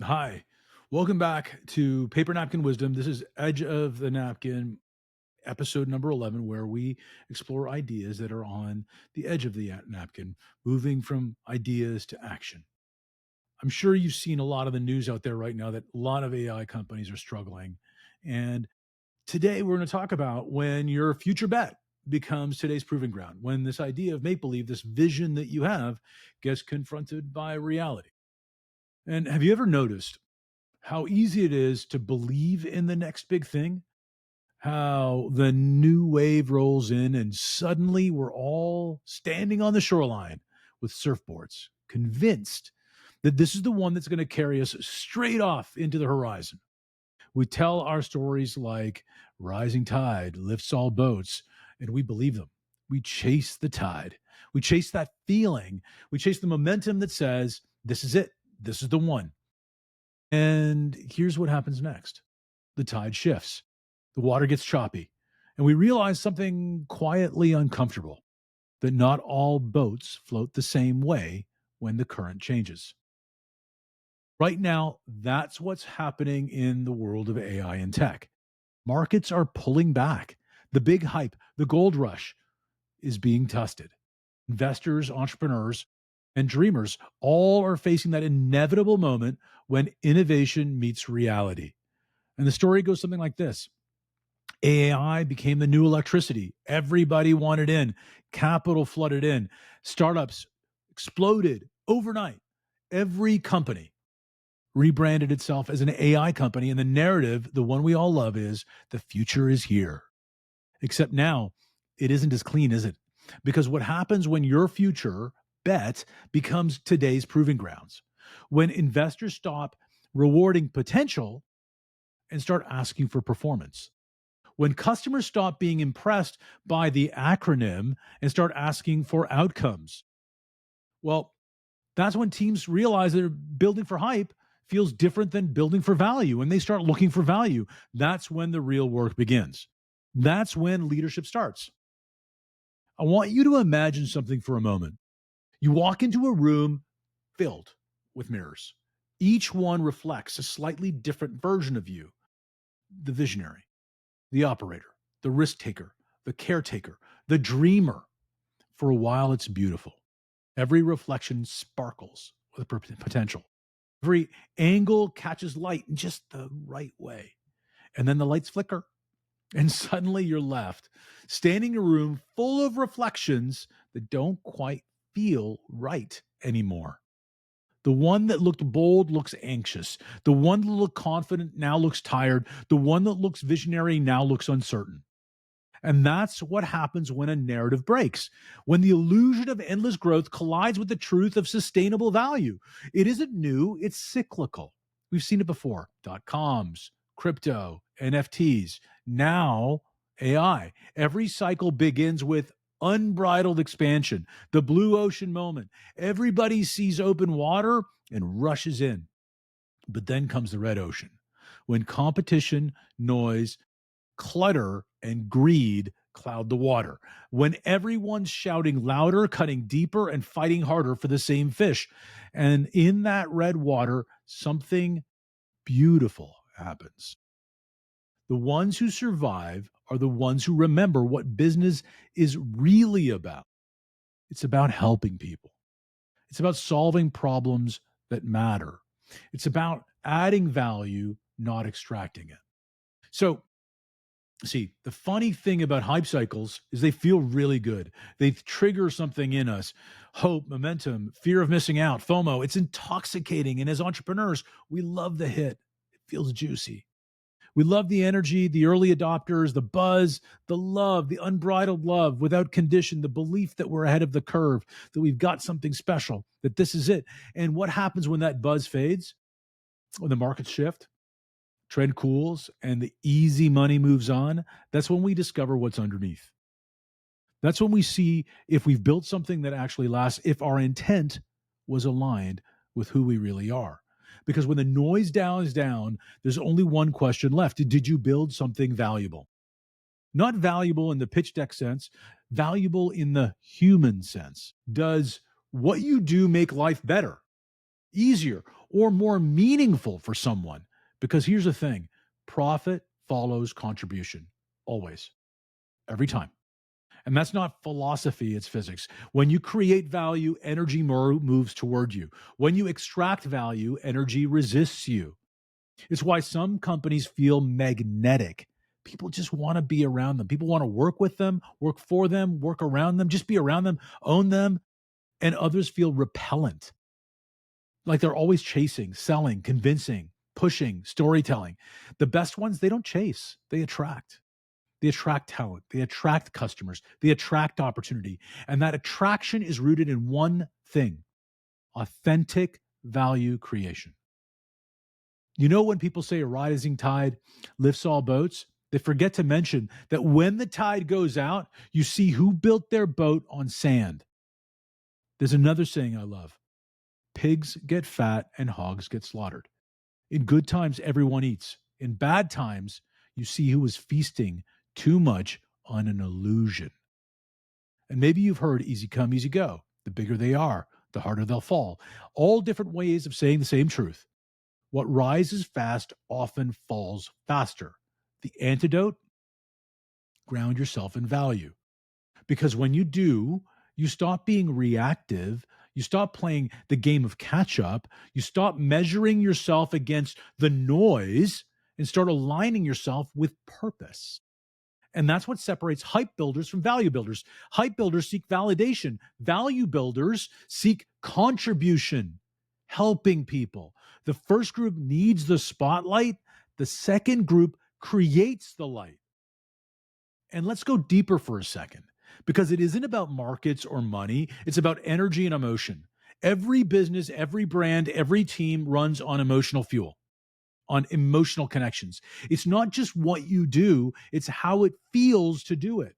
Hi, welcome back to Paper Napkin Wisdom. This is Edge of the Napkin, episode number 11, where we explore ideas that are on the edge of the napkin, moving from ideas to action. I'm sure you've seen a lot of the news out there right now that a lot of AI companies are struggling. And today we're going to talk about when your future bet becomes today's proving ground, when this idea of make believe, this vision that you have, gets confronted by reality. And have you ever noticed how easy it is to believe in the next big thing, how the new wave rolls in, and suddenly we're all standing on the shoreline with surfboards, convinced that this is the one that's going to carry us straight off into the horizon. We tell our stories like rising tide lifts all boats, and we believe them. We chase the tide. We chase that feeling. We chase the momentum that says, this is it. This is the one. And here's what happens next: the tide shifts, the water gets choppy, and we realize something quietly uncomfortable, that not all boats float the same way when the current changes. Right now, that's what's happening in the world of AI and tech. Markets are pulling back. The big hype, the gold rush, is being tested. Investors, entrepreneurs, and dreamers all are facing that inevitable moment when innovation meets reality. And the story goes something like this: AI became the new electricity. Everybody wanted in, capital flooded in, startups exploded overnight. Every company rebranded itself as an AI company. And the narrative, the one we all love, is the future is here. Except now, it isn't as clean, is it? Because what happens when your future bet becomes today's proving grounds? When investors stop rewarding potential and start asking for performance. When customers stop being impressed by the acronym and start asking for outcomes. Well, that's when teams realize that building for hype feels different than building for value, and they start looking for value. That's when the real work begins. That's when leadership starts. I want you to imagine something for a moment. You walk into a room filled with mirrors. Each one reflects a slightly different version of you: the visionary, the operator, the risk taker, the caretaker, the dreamer. For a while, it's beautiful. Every reflection sparkles with potential. Every angle catches light in just the right way. And then the lights flicker, and suddenly you're left standing in a room full of reflections that don't quite feel right anymore. The one that looked bold looks anxious. The one that looked confident now looks tired. The one that looks visionary now looks uncertain. And that's what happens when a narrative breaks, when the illusion of endless growth collides with the truth of sustainable value. It isn't new, it's cyclical. We've seen it before: dot coms, crypto, NFTs, now AI. Every cycle begins with unbridled expansion, the blue ocean moment. Everybody sees open water and rushes in. But then comes the red ocean, when competition, noise, clutter, and greed cloud the water. When everyone's shouting louder, cutting deeper, and fighting harder for the same fish. And in that red water, something beautiful happens. The ones who survive are the ones who remember what business is really about. It's about helping people, it's about solving problems that matter, it's about adding value, not extracting it. So, see, the funny thing about hype cycles is they feel really good. They trigger something in us: hope, momentum, fear of missing out, FOMO. It's intoxicating. And as entrepreneurs, we love the hit. It feels juicy. We love the energy, the early adopters, the buzz, the love, the unbridled love without condition, the belief that we're ahead of the curve, that we've got something special, that this is it. And what happens when that buzz fades, when the markets shift? Trend cools and the easy money moves on. That's when we discover what's underneath. That's when we see if we've built something that actually lasts, if our intent was aligned with who we really are. Because when the noise dies down, there's only one question left: did you build something valuable? Not valuable in the pitch deck sense, valuable in the human sense. Does what you do make life better, easier, or more meaningful for someone. Because here's the thing, profit follows contribution, always, every time. And that's not philosophy, it's physics. When you create value, energy moves toward you. When you extract value, energy resists you. It's why some companies feel magnetic. People just want to be around them. People want to work with them, work for them, work around them, just be around them, own them. And others feel repellent, like they're always chasing, selling, convincing, pushing, storytelling. The best ones, they don't chase, they attract. They attract talent, they attract customers, they attract opportunity. And that attraction is rooted in one thing: authentic value creation. You know, when people say a rising tide lifts all boats, they forget to mention that when the tide goes out, you see who built their boat on sand. There's another saying I love: pigs get fat and hogs get slaughtered. In good times, everyone eats. In bad times, you see who is feasting too much on an illusion. And maybe you've heard easy come, easy go. The bigger they are, the harder they'll fall. All different ways of saying the same truth. What rises fast often falls faster. The antidote: ground yourself in value. Because when you do, you stop being reactive. You stop playing the game of catch up. You stop measuring yourself against the noise and start aligning yourself with purpose. And that's what separates hype builders from value builders. Hype builders seek validation, value builders seek contribution, helping people. The first group needs the spotlight, the second group creates the light. And let's go deeper for a second, because it isn't about markets or money, it's about energy and emotion. Every business, every brand, every team runs on emotional fuel, on emotional connections. It's not just what you do, it's how it feels to do it.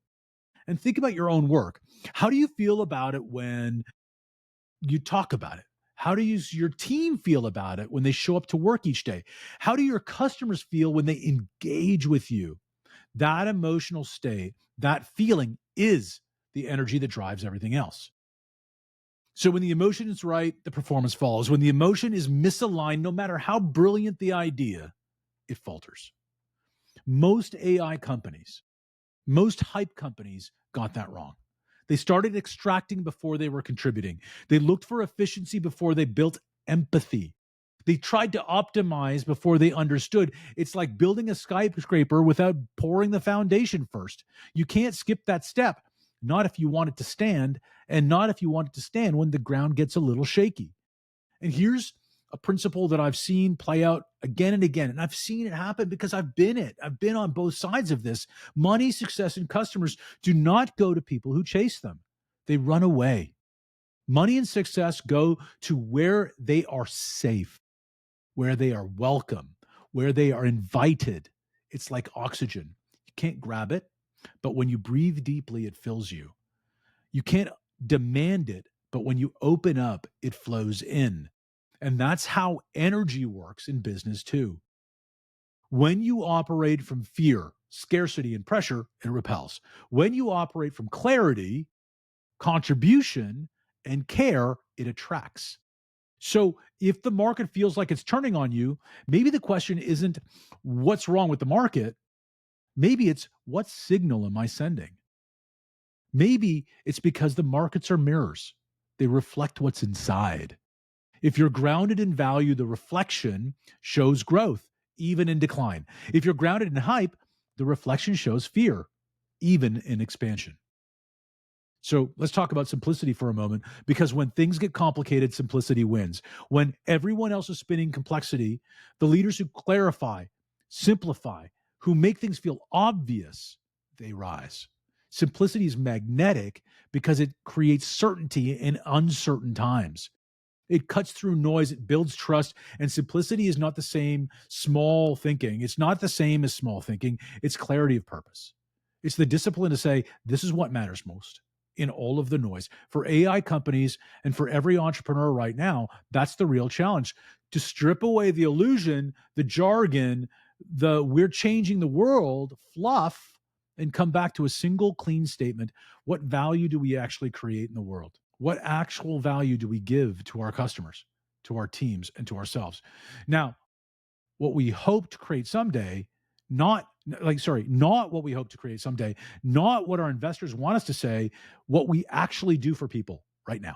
And think about your own work. How do you feel about it when you talk about it? How do your team feel about it when they show up to work each day? How do your customers feel when they engage with you? That emotional state, that feeling is the energy that drives everything else. So when the emotion is right, the performance follows. When the emotion is misaligned, no matter how brilliant the idea, it falters. Most AI companies, most hype companies got that wrong. They started extracting before they were contributing. They looked for efficiency before they built empathy. They tried to optimize before they understood. It's like building a skyscraper without pouring the foundation first. You can't skip that step, not if you want it to stand, and not if you want it to stand when the ground gets a little shaky. And here's a principle that I've seen play out again and again. And I've seen it happen because I've been it. I've been on both sides of this. Money, success, and customers do not go to people who chase them. They run away. Money and success go to where they are safe, where they are welcome, where they are invited. It's like oxygen. You can't grab it, but when you breathe deeply, it fills you. You can't demand it, but when you open up, it flows in. And that's how energy works in business too. When you operate from fear, scarcity, and pressure, it repels. When you operate from clarity, contribution, and care, it attracts. So if the market feels like it's turning on you, maybe the question isn't what's wrong with the market. Maybe it's what signal am I sending? Maybe it's because the markets are mirrors. They reflect what's inside. If you're grounded in value, the reflection shows growth, even in decline. If you're grounded in hype, the reflection shows fear, even in expansion. So let's talk about simplicity for a moment, because when things get complicated, simplicity wins. When everyone else is spinning complexity, the leaders who clarify, simplify, who make things feel obvious, they rise. Simplicity is magnetic because it creates certainty in uncertain times. It cuts through noise, it builds trust, and simplicity is not the same small thinking. It's not the same as small thinking. It's clarity of purpose. It's the discipline to say, this is what matters most in all of the noise. For AI companies and for every entrepreneur right now, that's the real challenge: to strip away the illusion, the jargon, the we're changing the world fluff, and come back to a single clean statement. What value do we actually create in the world? What actual value do we give to our customers? to our teams, and to ourselves. Now, what we hope to create someday, not not what we hope to create someday, not what our investors want us to say, what we actually do for people right now,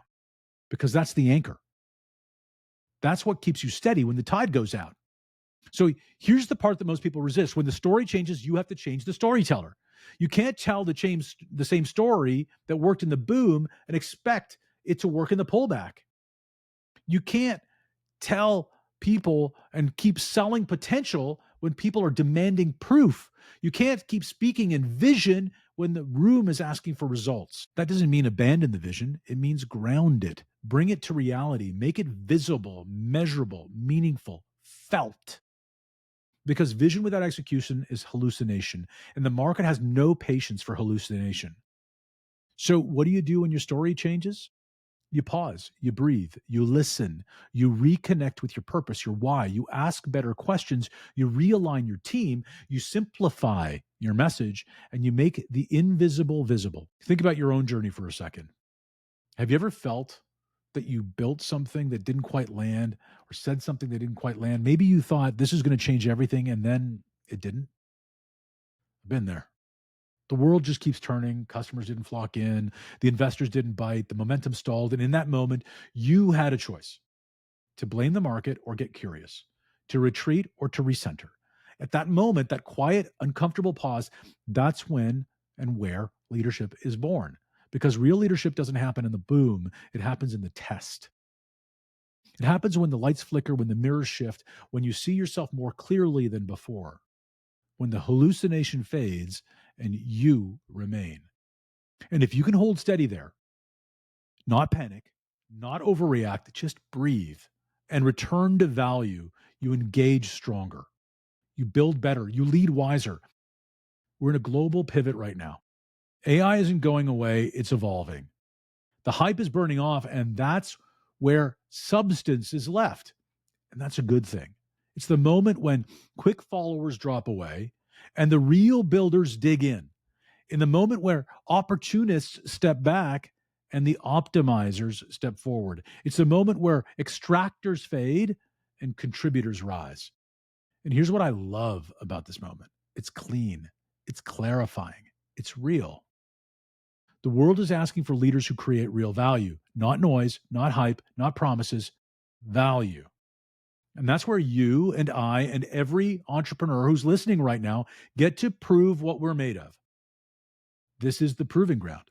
because that's the anchor. That's what keeps you steady when the tide goes out. So here's the part that most people resist. When the story changes, you have to change the storyteller. You can't tell the same story that worked in the boom and expect it to work in the pullback. You can't tell people and keep selling potential when people are demanding proof. You can't keep speaking in vision when the room is asking for results. That doesn't mean abandon the vision, it means ground it, bring it to reality, make it visible, measurable, meaningful, felt. Because vision without execution is hallucination, and the market has no patience for hallucination. So, what do you do when your story changes? You pause, you breathe, you listen, you reconnect with your purpose, your why, you ask better questions, you realign your team, you simplify your message, and you make the invisible visible. Think about your own journey for a second. Have you ever felt that you built something that didn't quite land or said something that didn't quite land? Maybe you thought this is going to change everything and then it didn't. Been there. The world just keeps turning. Customers didn't flock in. The investors didn't bite. The momentum stalled. And in that moment, you had a choice to blame the market or get curious, to retreat or to recenter. At that moment, that quiet, uncomfortable pause, that's when and where leadership is born. Because real leadership doesn't happen in the boom, it happens in the test. It happens when the lights flicker, when the mirrors shift, when you see yourself more clearly than before, when the hallucination fades and you remain. And if you can hold steady there, not panic, not overreact, just breathe and return to value, you engage stronger, you build better, you lead wiser. We're in a global pivot right now. AI isn't going away, it's evolving. The hype is burning off, and that's where substance is left. And that's a good thing. It's the moment when quick followers drop away and the real builders dig in the moment where opportunists step back and the optimizers step forward. It's the moment where extractors fade and contributors rise. And here's what I love about this moment: it's clean, it's clarifying, it's real. The world is asking for leaders who create real value, not noise, not hype, not promises, value. And that's where you and I and every entrepreneur who's listening right now get to prove what we're made of. This is the proving ground,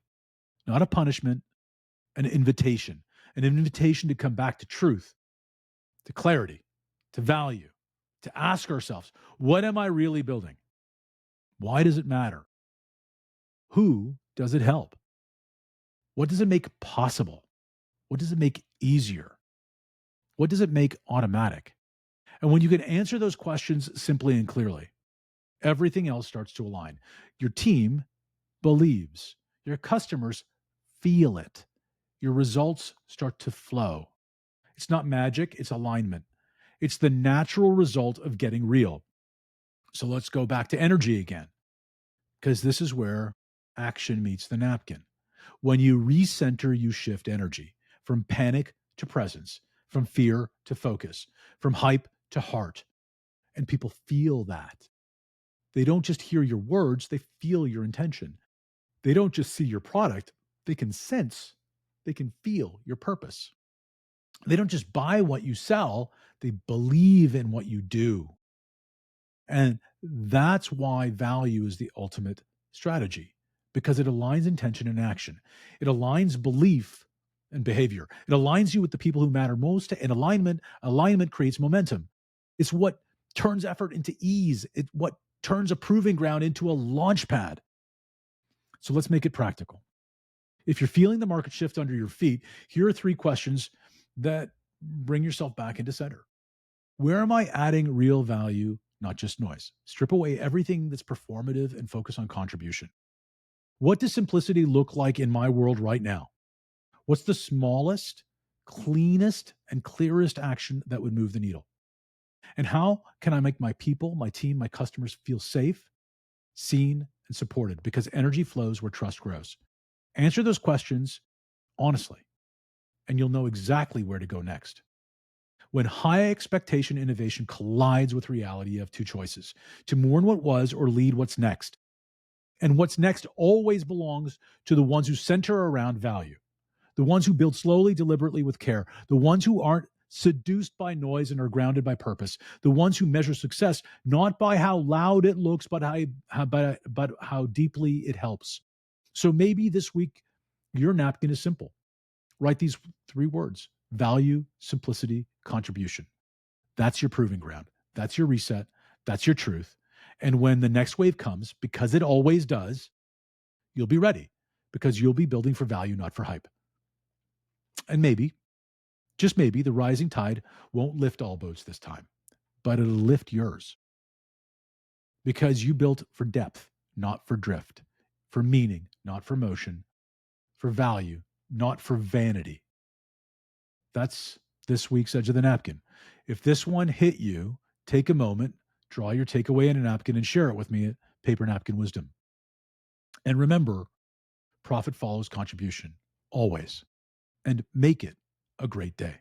not a punishment, an invitation to come back to truth, to clarity, to value, to ask ourselves, what am I really building? Why does it matter? Who does it help? What does it make possible? What does it make easier? What does it make automatic? And when you can answer those questions simply and clearly, everything else starts to align. Your team believes, your customers feel it, your results start to flow. It's not magic, it's alignment. It's the natural result of getting real. So let's go back to energy again, because this is where action meets the napkin. When you recenter, you shift energy from panic to presence, from fear to focus, from hype to heart. And people feel that. They don't just hear your words, they feel your intention. They don't just see your product, they can sense, they can feel your purpose. They don't just buy what you sell, they believe in what you do. And that's why value is the ultimate strategy, because it aligns intention and action. It aligns belief and behavior. It aligns you with the people who matter most. And alignment creates momentum. It's what turns effort into ease. It's what turns a proving ground into a launch pad. So let's make it practical. If you're feeling the market shift under your feet, here are three questions that bring yourself back into center. Where am I adding real value, not just noise? Strip away everything that's performative and focus on contribution. What does simplicity look like in my world right now? What's the smallest, cleanest, and clearest action that would move the needle? And how can I make my people, my team, my customers feel safe, seen, and supported? Because energy flows where trust grows. Answer those questions honestly, and you'll know exactly where to go next. When high expectation innovation collides with reality, you have two choices: to mourn what was or lead what's next. And what's next always belongs to the ones who center around value, the ones who build slowly, deliberately, with care, the ones who aren't seduced by noise and are grounded by purpose, the ones who measure success not by how loud it looks, but but how deeply it helps. So maybe this week, your napkin is simple. Write these three words: value, simplicity, contribution. That's your proving ground. That's your reset. That's your truth. And when the next wave comes, because it always does, you'll be ready because you'll be building for value, not for hype. And maybe, just maybe, the rising tide won't lift all boats this time, but it'll lift yours because you built for depth, not for drift, for meaning, not for motion, for value, not for vanity. That's this week's Edge of the Napkin. If this one hit you, take a moment, draw your takeaway in a napkin, and share it with me at Paper Napkin Wisdom. And remember, profit follows contribution, always. And make it a great day.